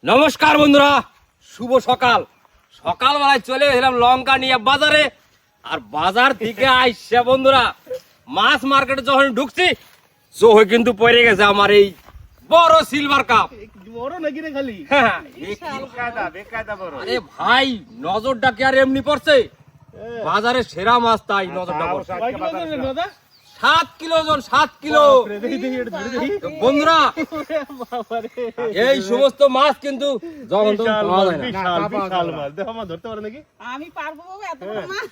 নমস্কার বন্ধুরা, শুভ সকাল। সকালবেলায় চলে এলাম লঙ্কা নিয়ে বাজারে। আর বাজার থেকে আইসা বন্ধুরা মাছ মার্কেটে যখন ঢুকছি, চোখে কিন্তু পড়ে গেছে আমার এই বড় সিলভার কাপ। বড় নাকি রে খালি? হ্যাঁ, বেকায়দা বড়। আরে ভাই, নজরটা কি আর এমনি পড়ছে? বাজারে সেরা মাছ, তাই নজরটা পড়ছে। 7 কিলো ওজন, 7 কিলো। বন্ধুরা, এই সমস্ত মাছ কিন্তু যখন তখন পাওয়া যায় না। বিশাল মাছ। দেখো মা ধরতে পারে নাকি? আমি পারবো বাবা, এত বড় মাছ।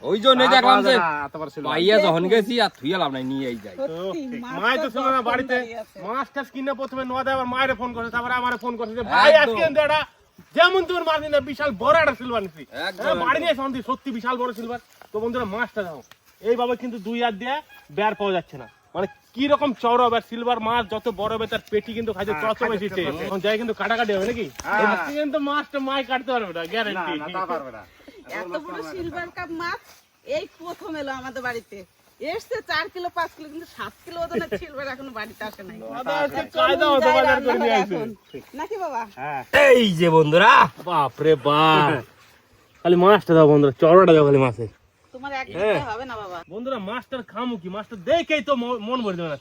ওই জন্য দেখলাম যে এতবার ছিল। পাইয়া যখন গেছি আর থুইলাম না, নিয়েই যাই। সত্যি, মাই তো ছিল না বাড়িতে। দাঁড়িয়ে আছে। মাছ টাছ কিনে প্রথমে নদে আবার মায়ের ফোন করে, তারপরে আমারে ফোন করছে যে ভাই একদম। আজকে এটা যেমন তোমার মাছ নিয়ে বিশাল বড় একটা সিলভার নিছি। একদম। বাড়ি নিয়ে শান্তি, সত্যি বিশাল বড় সিলভার। তো বন্ধুরা মাছটা দাও এইভাবে কিন্তু 2 হাত দিয়ে বের পাওয়া যাচ্ছে না। মানে কি রকম চওড়া হবে, সিলভার মাছ যত বড় হবে তার পেটি কিন্তু খাইতে চচো বেশি। এখন যাই কিন্তু কাটাকাটি হবে নাকি? আজকে কিন্তু মাছটা মাই কাটতে পারবে না, গ্যারান্টি। এত বড় সিলভার কাপ মাছ এই প্রথম এলো আমাদের বাড়িতে। এসছে 4 কিলো 5 কিলো, কিন্তু 7 কিলো ওজনের সিলভার এখনো বাড়িতে আসে নাই। কায়দা মতো বাজার করে নিয়ে আসে। নাকি বাবা? এই যে বন্ধুরা, বাপ রে বাপ, খালি মাছটা দাও বন্ধুরা, চওড়াটা দাও খালি মাছে। তোমার এক দিতে হবে না বাবা। বন্ধুরা মাছটার খামু কি, মাছটা দেখেই তো মন ভরে যাবে।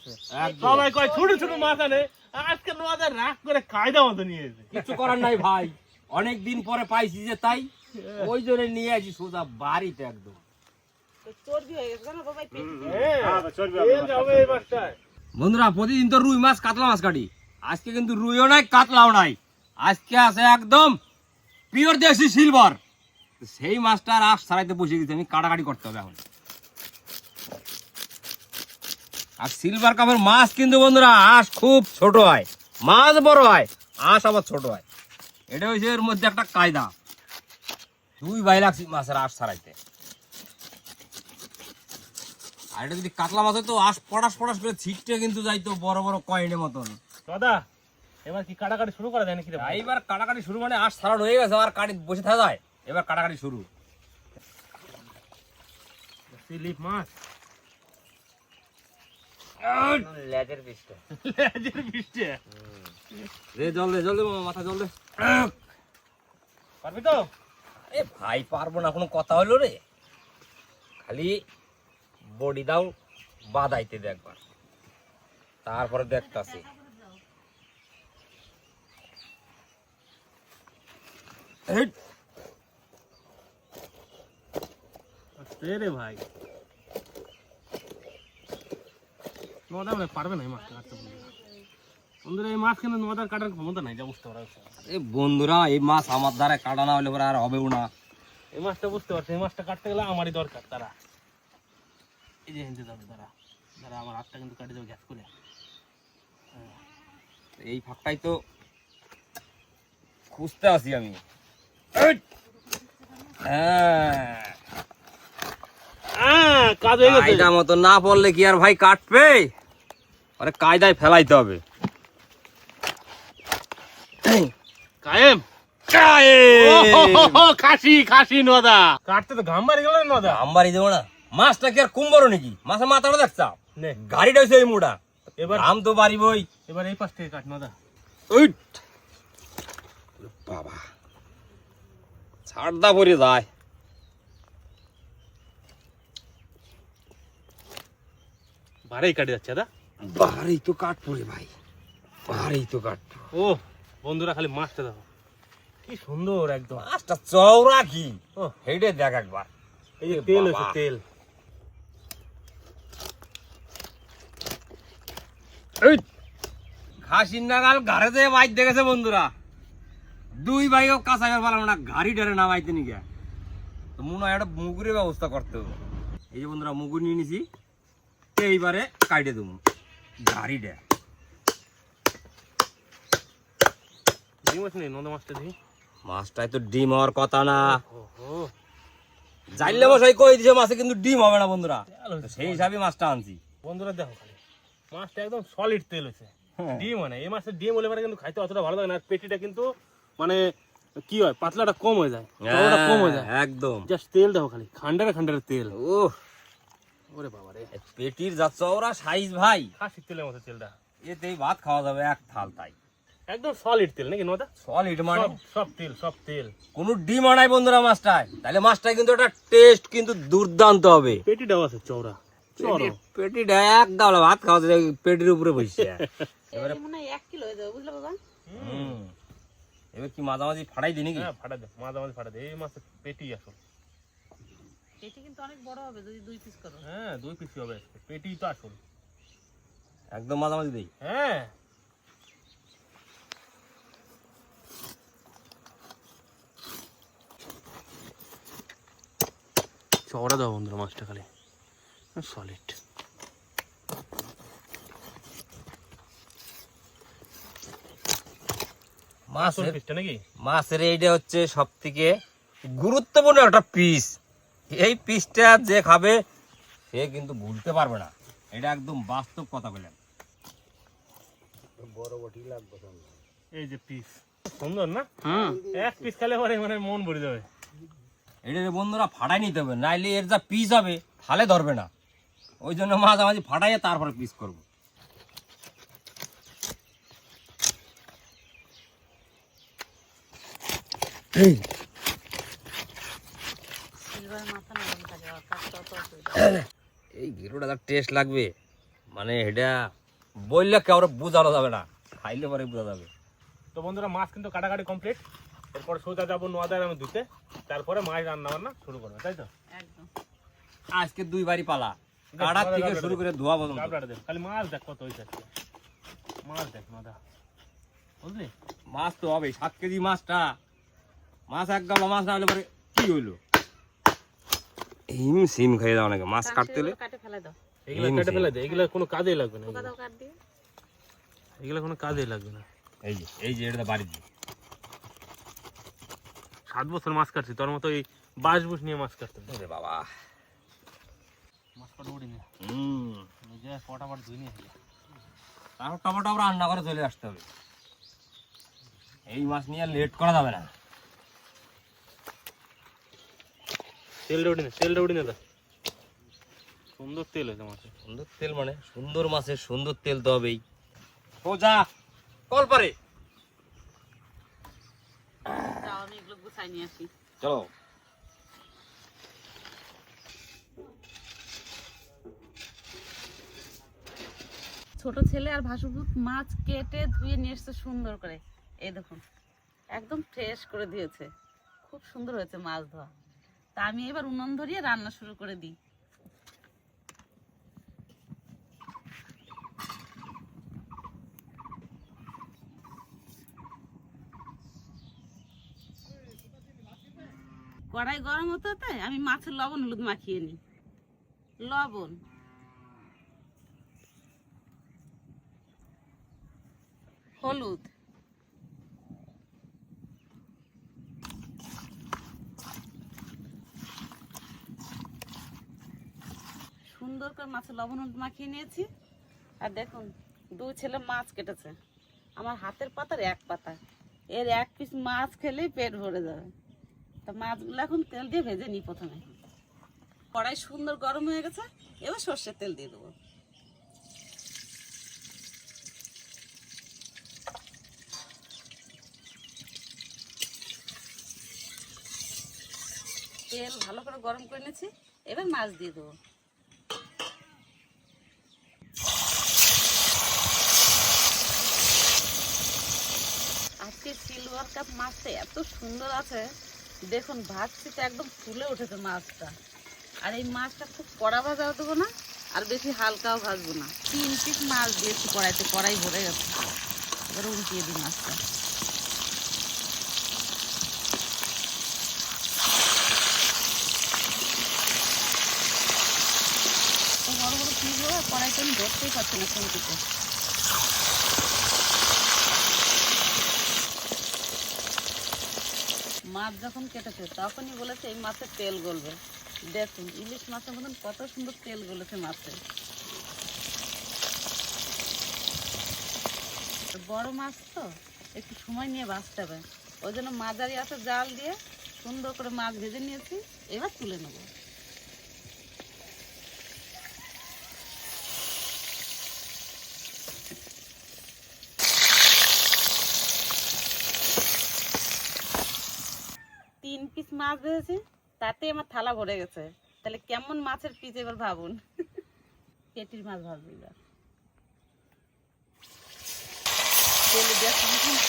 সবাই কয় ছোট ছোট মাছ আনে, আজকে নদে রাগ করে কায়দা মতো নিয়ে এসে। কিছু করার নাই ভাই, অনেক দিন পরে পাইছি যে, তাই ওই জন্য নিয়ে আসি সোজা বাড়িতে একদম। তো চর্বি হয়ে গেছে জানো বাবা এই পেটে। তেল যাবে এই মাছটায়। বন্ধুরা, প্রতিদিন তো রুই মাছ কাতলা মাছ কাটি, আজকে কিন্তু রুইও নাই কাতলাও নাই, আজকে আছে একদম পিওর দেশি সিলভার। সেই মাছটার আঁশ ছাড়াইতে বসে গেছি আমি, কাটাকাটি করতে হবে এখন। আর সিলভার কাপের মাছ কিন্তু বন্ধুরা আঁশ খুব ছোট হয়, মাছ বড় হয়, আঁশ আবার ছোট হয়। এটা হচ্ছে এর মধ্যে একটা কায়দা। 2 ভাই লাগছি মাছের আঁশ ছাড়াইতে। আর এটা যদি কাতলা মাছ হয় তো আঁশ পটাশ পটাশ করে ছিটতে কিন্তু যাইতো বড় বড় কয়েনের মতন। দাদা এবার কি কাটাকাটি শুরু করা যায় নাকি রে? এইবার কাটাকাটি শুরু, মানে আঁশ ছাড়ানো হয়ে গেছে, আর কাটি বসে থাকা যায়, এবার কাটাকাটি শুরু। সিলিপ মাছ লেজের পিসটা লেজের পিষ্টে। রে, জল দে, জল দে মামা, মাথা জল দে। পারবি তো? এ ভাই, পারবো না, কোনো কথা হলো রে? খালি বডি দাও বাদাইতে দে একবার, তারপরে দেখতাছি। রে ভাই নদা মানে পারবে না এই মাছটা কাটতে। বন্ধুরা এই মাছ কিন্তু নদার কাটার ক্ষমতা নাই, যা বুঝতে পারছো। এ বন্ধুরা, এই মাছ আমার দ্বারা কাটা না হলে পরে আর হবেও না। এই মাছটা বুঝতে পারছো, এই মাছটা কাটতে গেলে আমারই দরকার। তারা এই যে হিন্দু যাবে, তারা আমার হাতটা কিন্তু কাটে দেবে গ্যাস করে। এই ফাঁকটাই তো খুঁজতে আছি আমি। কাজ হয়ে গেছে। কায়দা মতো না পড়লে কি আর ভাই কাটবে? আরে কায়দায় ফেলাইতে হবে। কায়েম খাসি খাসি নদা কাটতে তো ঘাম বাড়ি গেল নদা। আমবাড়ি দেবো না, মাছটা কি আর কম বড় নাকি? মাছের মাথাটা দেখছা, নে গাড়িটা হচ্ছে এই মোটা, এবার আম তো বাড়িবই। এবার এই পাশ থেকে কাট নদা। বাবা, ছাড়দা পরে যায়। ভারেই কাটে যাচ্ছে দা। বাড়ি তো কাটবো রে ভাই, বাড়ি তো কাটবো। ও বন্ধুরা খালি মাছটা দেখো কি সুন্দর একদম। মাছটা চওড়া কি, ও হেঁটে দেখ একবার। এই যে তেল হচ্ছে তেল। খাসির নাগাল ঘরে যে বাইর দেখেছে বন্ধুরা, 2 ভাইও কাঁচা গেল পারলাম না, গাড়ি ডরে না বাইতে নিয়ে। তো মনে হয় একটা মুগুরের ব্যবস্থা করতে হবে। এই যে বন্ধুরা, মুগুর নিয়ে নিছি, এইবারে কাটে দেবো গাড়ি ডে। মাছ নেই নদা মাছটা দিই। মাছটাই তো ডিম হওয়ার কথা না। ওহো জাইলে মশাই কই দিছে মাছে কিন্তু ডিম হবে না বন্ধুরা, তো সেই হিসাবে মাছটা আনছি। বন্ধুরা দেখো খালি মাছটা একদম সলিড তেল হয়েছে। ডিম মানে এই মাছের ডিম হলে পরে কিন্তু খাইতে অতটা ভালো লাগে না। আর পেটিটা কিন্তু মানে কি হয়, পাতলাটা কম হয়ে যায়, চওড়াটা কম হয়ে যায় একদম। জাস্ট তেল দেখো খালি, খান্ডারে খান্ডারে তেল। ওহ, ওরে বাবা রে, পেটির যা চওড়া সাইজ ভাই, খাসির তেলের মতো তেলটা। এতেই ভাত খাওয়া যাবে এক থাল। তাই একদম সলিড তেল নাকি নদা? সলিড মানে সব তেল কোনো ডিম আনাই বন্ধুরা মাছটায়, তাহলে মাছটা কিন্তু একটা টেস্ট কিন্তু দুর্দান্ত হবে। পেটিটাও আছে চওড়া, পেটিটা এক গাওলা ভাত খাওয়া যায় পেটির উপরে বসে। এবারে মনে হয় 1 কিলো হয়ে যাবে, বুঝলে বাবা? এবার কি মাঝামাঝি ফাটাই দিই নাকি? হ্যাঁ ফাটা দে, মাঝামাঝি ফাটা দে। এই মাছের পেটি আসল। পেটি কিন্তু অনেক বড় হবে যদি 2 পিস করো। হ্যাঁ 2 পিস হবে, পেটি তো আসল। একদম মাঝামাঝি দিই। হ্যাঁ চওড়া দাও বন্ধুরা মাছটা খালি সলিড। মাছের পিসটা নাকি? মাছের এইটা হচ্ছে সব থেকে গুরুত্বপূর্ণ একটা পিস। এই পিসটা যে খাবে সে কিন্তু ভুলতে পারবে না, এটা একদম বাস্তব কথা বললেন। এই যে পিস সুন্দর না? এক পিস খেলে পরে মানে মন ভরে যাবে। এটা বন্ধুরা ফাটাই নিতে হবে, নাইলে এর যা পিস হবে থালে ধরবে না। ওই জন্য মাঝামাঝি ফাটাইয়ে তারপরে পিস করবো। সিলভার মাথা নরম থাকে, আর কাটতে অত অসুবিধা। এই গিরোটা যা টেস্ট লাগবে মানে এটা বললে কেউ বোঝানো যাবে না, খাইলে পরে বোঝা যাবে। তো বন্ধুরা মাছ কিন্তু কাটাকাটি কমপ্লিট। এরপর সোজা যাবো নোয়াদার আমি ধুতে, তারপরে মাছ রান্না বান্না শুরু করবো, তাই তো? একদম। আজকে 2 বারই পালা, কাটার থেকে শুরু করে ধোয়া পর্যন্ত। গাবলাটা দেখ, খালি মাছ দেখ কত হয়েছে আজকে। মাছ দেখ নোদা, বুঝলি? মাছ তো হবে 7 কেজি মাছটা, মাছ এক গাবলা মাছ না হলে পরে কি হইলো? হিম সিম খাইয়ে দাও নাকি মাছ কাটতে হলে? কাটে ফেলে দাও। এগুলো কেটে ফেলে দে, এগুলো কোনো কাজেই লাগবে না। পোকা দাও কাট দিয়ে। এগুলো কোনো কাজেই লাগবে না। এই যে এটা বাড়ি দিয়ে 7 বছর মাছ কাটছি, তোর মতো এই বাঁশবুশ নিয়ে মাছ কাটতে হবে। ওরে বাবা, মাছ কাটা উড়ি না, নিজে ফটাফট ধুই নিয়ে তারপর টমেটো রান্না করে চলে আসতে হবে। এই মাছ নিয়ে লেট করা যাবে না। তেলটা উঠি না দা, সুন্দর তেল হয়েছে মাছের। সুন্দর তেল মানে সুন্দর মাছের সুন্দর তেল তো হবেই। সোজা কল পারে যাও, আমি এগুলো গুছাই নিয়ে আসি। চলো। ছোট ছেলে আর ভাসুরভূত মাছ কেটে ধুয়ে নিয়ে এসছে সুন্দর করে। এই দেখুন একদম ফ্রেশ করে দিয়েছে, খুব সুন্দর হয়েছে মাছ ধোয়া। তা আমি এবার উনুন ধরিয়ে রান্না শুরু করে দিই। কড়াই গরম হতে হতে আমি মাছের লবণ হলুদ মাখিয়ে নিই। লবণ, হলুদ, সুন্দর করে মাছের লবণ হলুদ মাখিয়ে নিয়েছি। আর দেখুন 2 ছেলে মাছ কেটেছে, আমার হাতের পাতার 1 পাতা। এর 1 পিস মাছ খেলেই পেট ভরে যাবে। তা মাছগুলো এখন তেল দিয়ে ভেজে নিই। প্রথমে কড়াই সুন্দর গরম হয়ে গেছে, এবার সর্ষের তেল দিয়ে দেবো। তেল ভালো করে গরম করে নিয়েছি, এবার মাছ দিয়ে দেবো। আজকে সিলভার কাপ মাছটা এত সুন্দর আছে, দেখুন ভাজছিতে একদম ফুলে উঠেছে মাছটা। আর এই মাছটা খুব কড়া ভাজাও দেবো না, আর বেশি হালকাও ভাজবো না। 3 পিস মাছ দিয়েছি কড়াইতে, কড়াই ভরে গেছে। এবার উল্টিয়ে দিই মাছটা। বড় বড় পিস হয়ে কড়াইতে আমি ধরতেই পারছি না কোনটিতে। মাছ যখন কেটেছে তখনই বলেছে এই মাছের তেল গলবে। দেখুন ইলিশ মাছের মতন কত সুন্দর তেল গলেছে মাছে। বড় মাছ তো একটু সময় নিয়ে ভাজতে হবে, ওই জন্য মাঝারি আছে জাল দিয়ে সুন্দর করে মাছ ভেজে নিয়েছি। এবার তুলে নেব। পিস মাছ ভেজেছি, তাতে আমার থালা ভরে গেছে। তাহলে কেমন মাছের পিস এবার ভাবুন। পেটির মাছ ভাজবো এবার। তেলে দেওয়ার সঙ্গে সঙ্গে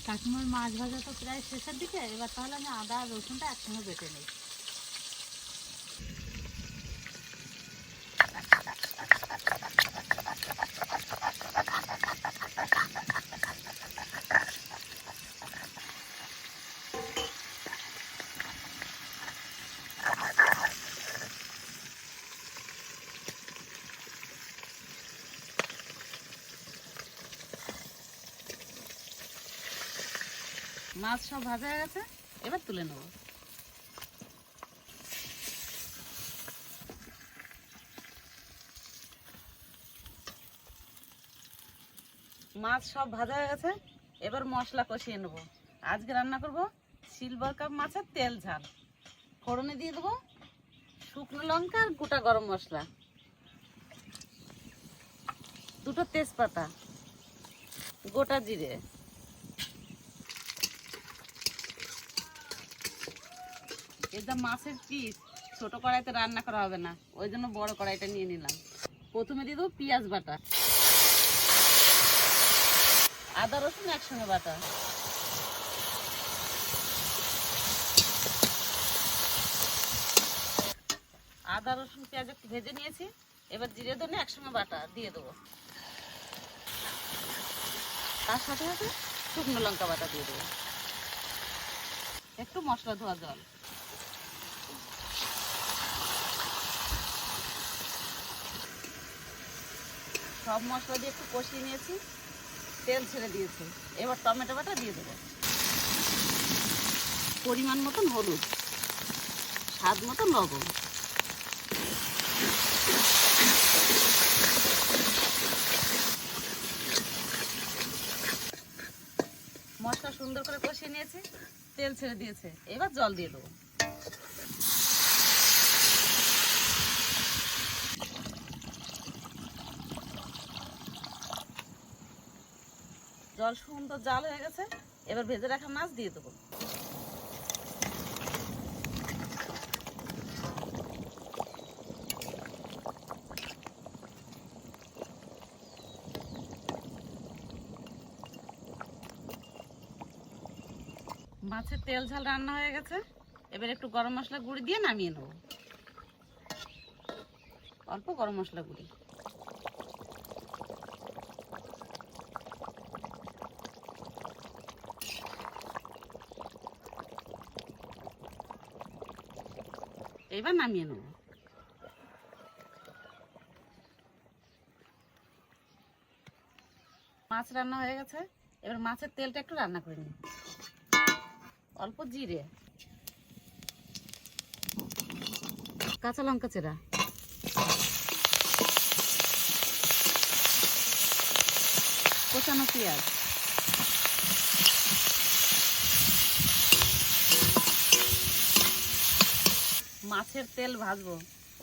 কাকিমার মাছ ভাজা তো প্রায় শেষের দিকে, এবার তাহলে আমি আদা আর রসুনটা একসঙ্গে বেটে নিই। মাছ সব ভাজা হয়ে গেছে, এবার তুলে নেব। মাছ সব ভাজা হয়ে গেছে, এবার মশলা কষিয়ে নেব। আজকে রান্না করব সিলভার কাপ মাছের তেল ঝাল। ফোড়নে দিয়ে দেবো শুকনো লঙ্কা আর গোটা গরম মশলা, 2টো তেজপাতা, গোটা জিরে, এটা মাছের পিস। ছোট কড়াইতে রান্না করা হবে না, ওই জন্য বড় কড়াইটা নিয়ে নিলাম। প্রথমে দিয়ে দেবো পেঁয়াজ বাটা, আদা রসুন একসঙ্গে বাটা, আদা রসুন পেঁয়াজ একটু ভেজে নিয়েছি। এবার জিরে ধনে একসঙ্গে বাটা দিয়ে দেবো। তার সাথে সাথে শুকনো লঙ্কা বাটা দিয়ে দেবো, একটু মশলা ধোয়া জল। সব মশলা দিয়ে একটু কষিয়ে নিয়েছি, তেল ছেড়ে দিয়েছি। এবার টমেটো বাটা দিয়ে দেবো, পরিমাণ মতন হলুদ, স্বাদ মতন লবণ। মশলা সুন্দর করে কষিয়ে নিয়েছি, তেল ছেড়ে দিয়েছে। এবার জল দিয়ে দেবো। জল সুন্দর জাল হয়ে গেছে, এবার ভেজে রাখা মাছ দিয়ে দেবো। মাছের তেল ঝাল রান্না হয়ে গেছে, এবার একটু গরম মশলা গুঁড়ি দিয়ে নামিয়ে নেব। অল্প গরম মশলা গুঁড়ি, এবার নামিয়ে নেব। মাছ রান্না হয়ে গেছে, এবার মাছের তেলটা একটু রান্না করে নিই। অল্প জিরে, কাঁচা লঙ্কা চেরা, কোচানো পেঁয়াজ, মাছের তেল ভাজবো,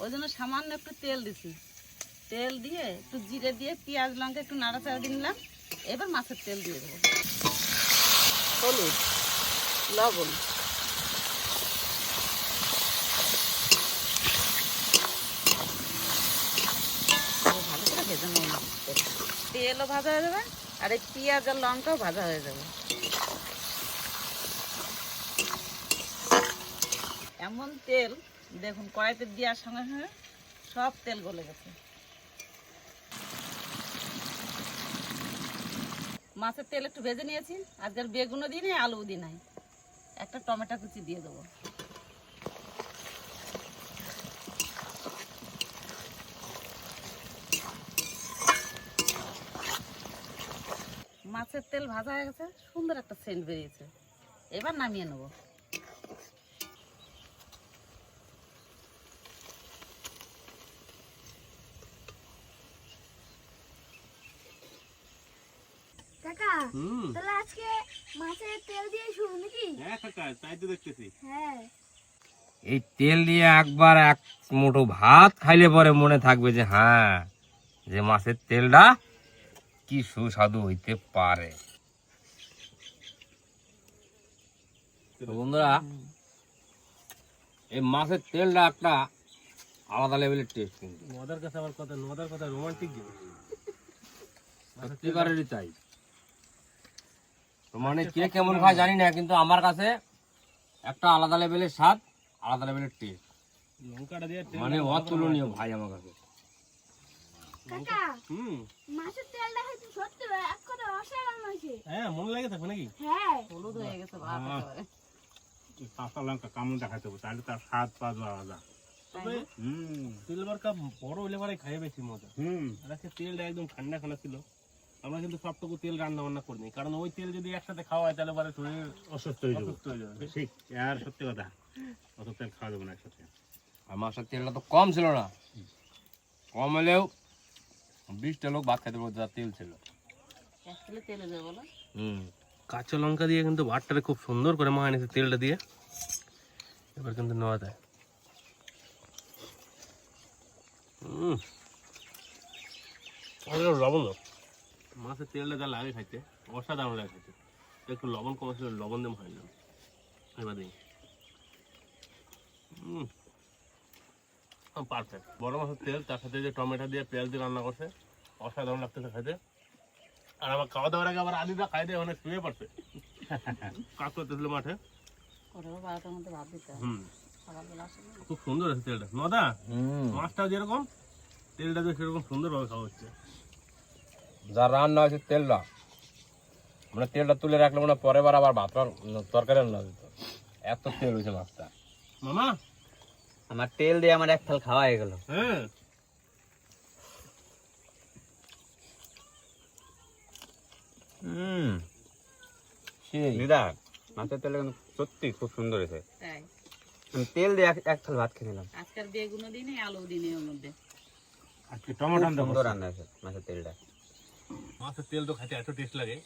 ওই জন্য সামান্য একটু তেল দিছি। তেল দিয়ে একটু জিরে দিয়ে পেঁয়াজ লঙ্কা একটু নাড়াচাড়া দিয়ে নিলাম। এবার মাছের তেল দিয়ে দেবো, হলুদ, লবণ, ভালো করে ভেজে নেব। তেলও ভাজা হয়ে যাবে আর এই পেঁয়াজ আর লঙ্কাও ভাজা হয়ে যাবে। এমন তেল দেখুন, কড়াইতে দেওয়ার সঙ্গে সঙ্গে সব তেল গলে গেছে। মাছের তেল একটু ভেজে নিয়েছি, আজকের বেগুনও দিই নাই, আলুও দিই নাই। একটা টমেটো কুচি দিয়ে দেবো। মাছের তেল ভাজা হয়ে গেছে, সুন্দর একটা সেন্ট বেরিয়েছে। এবার নামিয়ে নেব। কাকা, তাহলে আজকে মাছের তেল দিয়ে শুরু নাকি? হ্যাঁ কাকা, তাই তো দেখতেছি। হ্যাঁ। এই তেল দিয়ে একবার এক মুঠো ভাত খাইলে পরে মনে থাকবে যে হ্যাঁ যে মাছের তেলটা কি সুস্বাদু হইতে পারে। তো বন্ধুরা, এই মাছের তেলটা একটা আলাদা লেভেলের টেস্ট কিন্তু নদার কাছে আমার কথা, নদার কথা রোমান্টিক জিনিস। সত্যিকারেরই তাই। তো মানে কে কেমন খায় জানি না, কিন্তু আমার কাছে একটা আলাদা লেভেলের স্বাদ, আলাদা লেভেলের টেস্ট, লঙ্কাটা দিয়ে মানে অতুলনীয় ভাই আমার কাছে। কাকা হুম, মাছের তেলটা হয়তো সত্যি এক কথা অসাধারণ হয়েছে। হ্যাঁ মনে লাগে থাকবে নাকি? হ্যাঁ হলুদ হয়ে গেছে ভাত একেবারে। কাঁচা লঙ্কা কামড় দেখাতে হবে, তাহলে তার স্বাদ পাওয়া আলাদা। তবে সিলভার কাপ বড় হলে পরে খাই বেশি মজা। আর আজকে তেলটা একদম ঠান্ডা ঠান্ডা ছিল। আমরা কিন্তু সবটুকু তেল রান্না বান্না করিনি, কারণ ওই তেল যদি একসাথে খাওয়া হয় তাহলে পরে শরীর অসুস্থ হয়ে যাবে। অসুস্থ হয়ে যাবে। ঠিক, আর সত্যি কথা, অত তেল খাওয়া যাবে না একসাথে। আর মাছের তেলটা তো কম ছিল না, কম হলেও 20টা লোক ভাত খাইতে পারতো, যা তেল ছিল। এক কিলো তেলে দেবো বলো। কাঁচা লঙ্কা দিয়ে কিন্তু ভাতটারে খুব সুন্দর করে মাখা নিয়েছে তেলটা দিয়ে। এবার কিন্তু নেওয়া যায়। লবণ দাও। মাছের তেলটা যা লাগে খাইতে, অসাধারণ লাগে খাইতে। একটু লবণ কম ছিল, লবণ দিয়ে মাখাই নিলাম। এবার দিই পারফেক্ট। বড় মাছের তেল, তার সাথে যে টমেটো দিয়ে পেঁয়াজ দিয়ে রান্না করছে, অসাধারণ লাগতেছে খাইতে। আর আমার খাওয়া দাওয়ার আগে আবার আদিদা খাই দিয়ে অনেক শুয়ে পড়ছে। কাজ করতেছিল মাঠে। করে 12টার মধ্যে ভাত দিতে হবে। সকালবেলা আসলে খুব সুন্দর আছে তেলটা। নদা মাছটাও যেরকম, তেলটা দিয়ে সেরকম সুন্দরভাবে খাওয়া হচ্ছে। যা রান্না হয়েছে তেলটা, মানে তেলটা তুলে রাখলে মানে পরের বার আবার ভাত তরকারি রান্না দিত, এত তেল হয়েছে মাছটা। মামা আমার তেল দিয়ে আমার এক থাল খাওয়া হয়ে গেল। হ্যাঁ, সেই দিদা মাছের তেল কিন্তু সত্যি খুব সুন্দর হয়েছে। তাই আমি তেল দিয়ে এক থাল ভাত খেয়ে নিলাম। আজকের বেগুনও দিনে আলু দিনে ওর মধ্যে। আজকে টমেটো সুন্দর রান্না হয়েছে মাছের তেলটা। মাছের তেল তো খাইতে এত টেস্ট লাগে,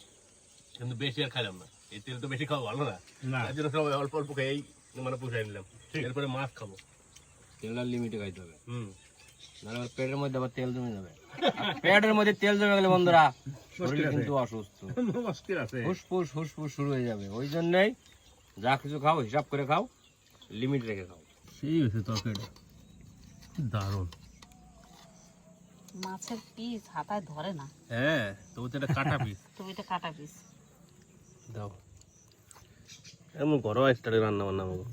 কিন্তু বেশি আর খাইলাম না। এই তেল তো বেশি খাওয়া ভালো না, না। তার জন্য সবাই অল্প অল্প খেয়ে মানে পুষাই নিলাম। এরপরে মাছ খাবো। তেলটা লিমিটে খাইতে হবে, হুম, নাহলে আবার পেটের মধ্যে আবার তেল জমে যাবে। পেটের মধ্যে তেল জমে গেলে বন্ধুরা শরীর কিন্তু অসুস্থ, অস্থির আছে। ফুসফুস ফুসফুস শুরু হয়ে যাবে। ওই জন্যই যা কিছু খাও হিসাব করে খাও, লিমিট রেখে খাও। সেই হয়েছে তরকারিটা, দারুণ। মাছের পিস হাতায় ধরে না, হ্যাঁ, তবু তো এটা কাটা পিস। তুমি এটা কাটা পিস। দাও, এমন ঘরোয়া স্টাইলে রান্না বান্না আমাকে।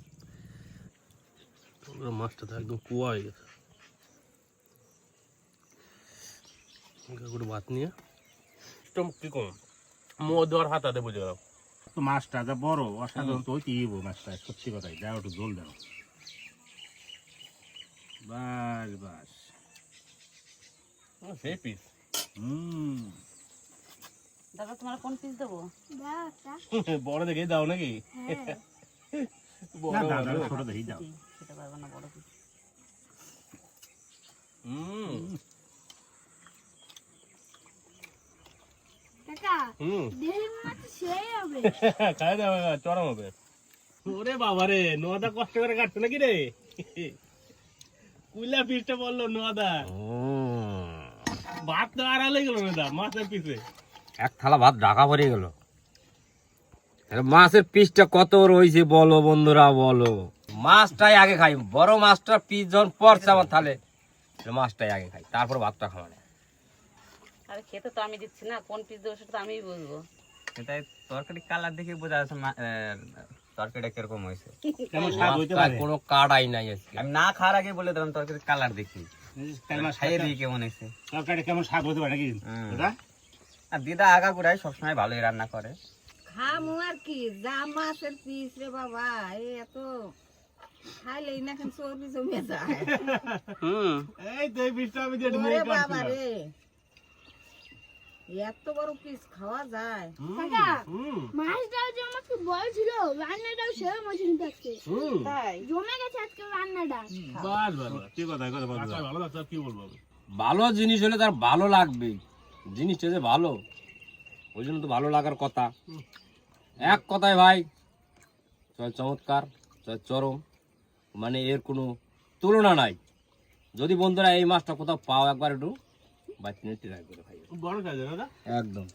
মাছটা তো একদম কুয়া হয়ে গেছে। করে ভাত নিয়ে একদম কি কম মদ আর হাতাতে বুঝে গেলাম। তো মাছটা যা বড় অসাধারণ, তো ওইটি মাছটা সত্যি কথাই। দাও একটু জল দাও, বাস বাস। সেই পিস। দাদা তোমার কোন পিস দেবো? দাও একটা। বড় দেখেই দাও নাকি? হ্যাঁ বড় না, দাও, ভালো। দাও, ছোট দেখি দাও। খেতে পারবো না বড় পিস। কাকা হুম, দেহের মাছ সেই হবে। খাই দেবে, চরম হবে। ওরে বাবা রে, নোয়াদা কষ্ট করে কাটছে নাকি রে? কুইলা পিসটা বললো নোয়াদা, ভাত তো আর আলে গেল না দা মাছের পিসে। এক থালা ভাত ঢাকা পড়ে গেল। মাছের পিসটা কত রয়েছে বলো বন্ধুরা, বলো। মাছটাই আগে খাই, বড় মাছটা পিস যখন পড়ছে আমার থালে, মাছটাই আগে খাই, তারপর ভাতটা খাওয়া নেই। আরে খেতে তো আমি দিচ্ছি না, কোন পিস দেবো সেটা তো আমিই বুঝবো। এটাই তরকারি কালার দেখে বোঝা যাচ্ছে তরকারিটা কিরকম হয়েছে। কেমন স্বাদ হইতে মাছটায় পারে? কোনো কাড়াই নাই আজকে। আমি না খাওয়ার আগে বলে দিলাম তরকারির কালার দেখি, খাইয়ে দিই কেমন হয়েছে। তরকারিটা কেমন স্বাদ হতে পারে নাকি দাদা? আর দিদা আগাগোড়াই সবসময় ভালোই রান্না করে। খামু আর কি, যা মাছের পিস রে বাবা, এই এত খাইলেই না এখন চর্বি জমে যায়। এই তো এই পিসটা আমি দিয়ে ওরে বাবা রে, এত বড় পিস খাওয়া যায়? কাকা মাছটাও যে আমার খুব বড় ছিল, রান্নাটাও সেরকম হয়েছে কিন্তু আজকে। তাই জমে গেছে আজকে রান্নাটা। বাস বাস, কি কথা, এই কথা বলতে দাও। ভালো লাগছে, কি বলবো আমি। ভালো জিনিস হলে তার ভালো লাগবে, জিনিসটা যে ভালো, ওই জন্য তো ভালো লাগার কথা। এক কথায় ভাই, চল চমৎকার, চল চরম, মানে এর কোনো তুলনা নাই। যদি বন্ধুরা এই মাছটা কোথাও পাও, একবার একটু বাচ্চা ট্রাই করে খাই বড় সাইজ দাদা একদম।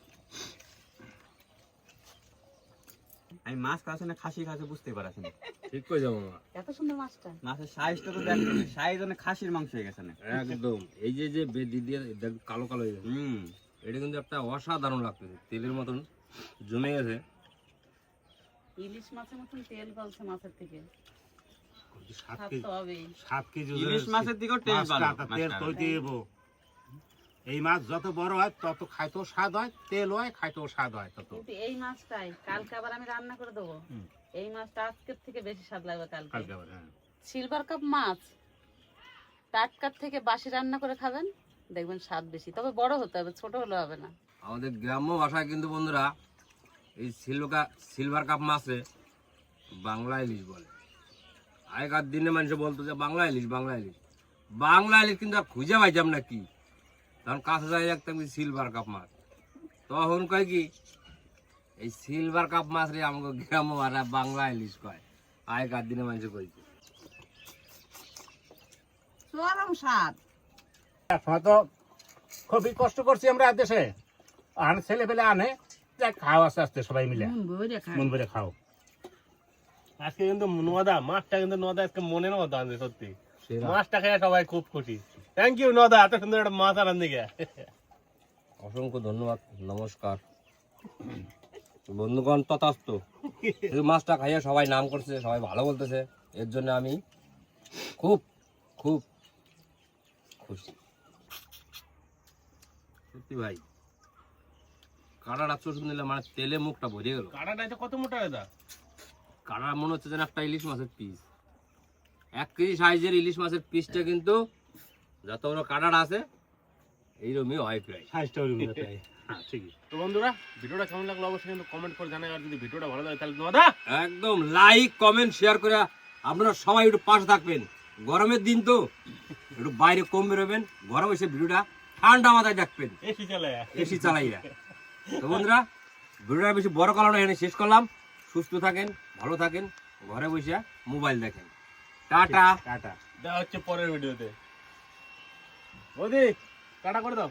আমি মাছ খাচ্ছি না খাসি খাচ্ছি বুঝতে পারছি না। ঠিক করে যাবো মা। এত সুন্দর মাছটা। মাছের সাইজটা তো দেখুন, সাইজ অনেক খাসির মাংস হয়ে গেছে না। একদম এই যে যে বেদি দিয়ে দেখ কালো কালো হয়ে গেছে, এটা কিন্তু একটা অসাধারণ লাগতেছে, তেলের মতন জমে গেছে। ইলিশ মাছের মতন তেল গলছে মাছের থেকে। 7 স্বাদ কেজি তো হবেই। 7 কেজি ইলিশ মাছের দিকেও তেল ভালো। তেল তো দিব। এই মাছ যত বড় হয় তত খাইতেও স্বাদ হয়, তেল হয়, খাইতেও স্বাদ হয় তত। কিন্তু এই মাছটাই কালকে আবার আমি রান্না করে দেবো। এই মাছটা আজকের থেকে বেশি স্বাদ লাগবে কালকে। কালকে আবার, হ্যাঁ। সিলভার কাপ মাছ টাটকার থেকে বাসি রান্না করে খাবেন, দেখবেন স্বাদ বেশি। তবে বড় হতে হবে, ছোট হলে হবে না। আমাদের গ্রাম্য ভাষায় কিন্তু বন্ধুরা এই সিলভার কাপ মাছে বাংলা ইলিশ বলে। আগেকার দিনে মানুষ বলতো যে বাংলা ইলিশ, বাংলা ইলিশ। বাংলা ইলিশ কিন্তু আর খুঁজে পাইতাম না কি, তখন কাছে যাই দেখতাম কি সিলভার কাপ মাছ। তখন কয় কি এই সিলভার কাপ মাছ রে আমাকে গ্রাম্য ভাষায় বাংলা ইলিশ কয়। আগেকার দিনে মানুষ কইছে। চরম স্বাদ। এখন তো খুবই কষ্ট করছি আমরা দেশে, আর ছেলে পেলে আনে যাক খাও আস্তে আস্তে সবাই মিলে মন ভরে খাও। আজকে কিন্তু নোদা মাছটা কিন্তু নোদা আজকে মনের মতো আনছে সত্যি। মাছটা খেয়ে সবাই খুব খুশি। থ্যাংক ইউ নোদা, এত সুন্দর একটা মাছ আনার দিকে। অসংখ্য ধন্যবাদ, নমস্কার। বন্ধুগণ তথাস্ত। এই মাছটা খাইয়ে সবাই নাম করছে, সবাই ভালো বলতেছে, এর জন্য আমি খুব খুব খুশি সত্যি ভাই। কাঁটাটা চোষ নিলে মানে তেলে মুখটা ভরে গেল। কাটাটা এটা কত মোটা দাদা? কাঁটা মনে হচ্ছে যেন একটা ইলিশ মাছের পিস। 1 কেজি সাইজের ইলিশ মাছের পিসটা কিন্তু যত বড় কাঁটাটা আছে এইরকমই হয় প্রায়। সাইজটা ওই রকম তাই। হ্যাঁ ঠিকই। তো বন্ধুরা ভিডিওটা কেমন লাগলো অবশ্যই কিন্তু কমেন্ট করে জানাই। আর যদি ভিডিওটা ভালো লাগে তাহলে নোদা একদম লাইক কমেন্ট শেয়ার করে আপনারা সবাই একটু পাশে থাকবেন। গরমের দিন তো একটু বাইরে কম বেরোবেন, ঘরে বসে ভিডিওটা ঠান্ডা মাথায় দেখবেন, এসি চলে এসি চালাইয়া। তো বন্ধুরা ভিডিওটা বেশি বড় কারণে এখানে শেষ করলাম। সুস্থ থাকেন, ভালো থাকেন, ঘরে বসে মোবাইল দেখেন। টাটা। টাটা। দেখা হচ্ছে পরের ভিডিওতে। বৌদি কাটা করে দাও।